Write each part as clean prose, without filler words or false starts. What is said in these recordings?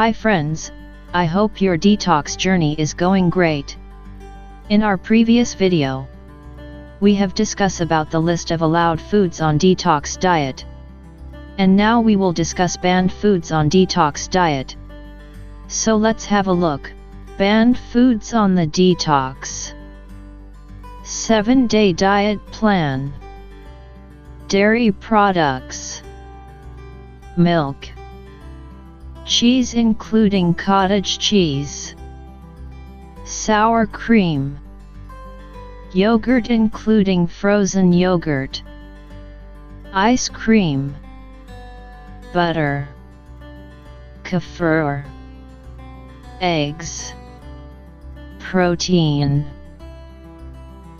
Hi friends, I hope your detox journey is going great. In our previous video, we have discussed about the list of allowed foods on detox diet. And now we will discuss banned foods on detox diet. So let's have a look. Banned foods on the detox. 7-day diet plan. Dairy products. Milk. Cheese including cottage cheese. Sour cream. Yogurt including frozen yogurt. Ice cream. Butter. Kefir. Eggs. Protein.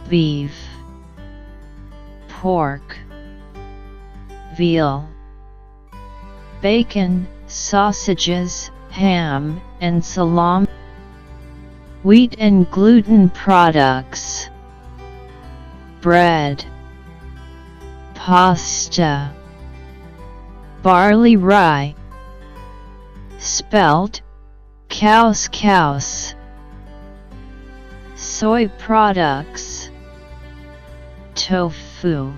Beef. Pork. Veal. Bacon, sausages, ham, and salami. Wheat and gluten products. Bread. Pasta. Barley rye. Spelt, couscous. Soy products. Tofu.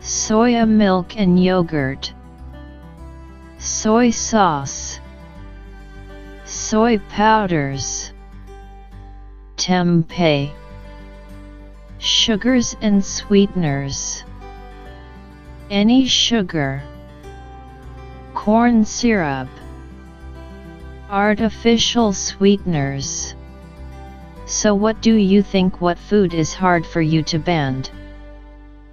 Soya milk and yogurt. Soy sauce. Soy powders. Tempeh. Sugars and sweeteners. Any sugar. Corn syrup. Artificial sweeteners. So what do you think, what food is hard for you to ban?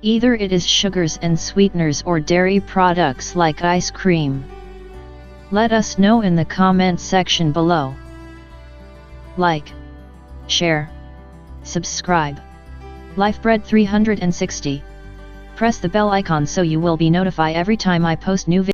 Either it is sugars and sweeteners or dairy products like ice cream. Let us know in the comment section below. Like, share, subscribe. LIFEBREAD 360. Press the bell icon so you will be notified every time I post new videos.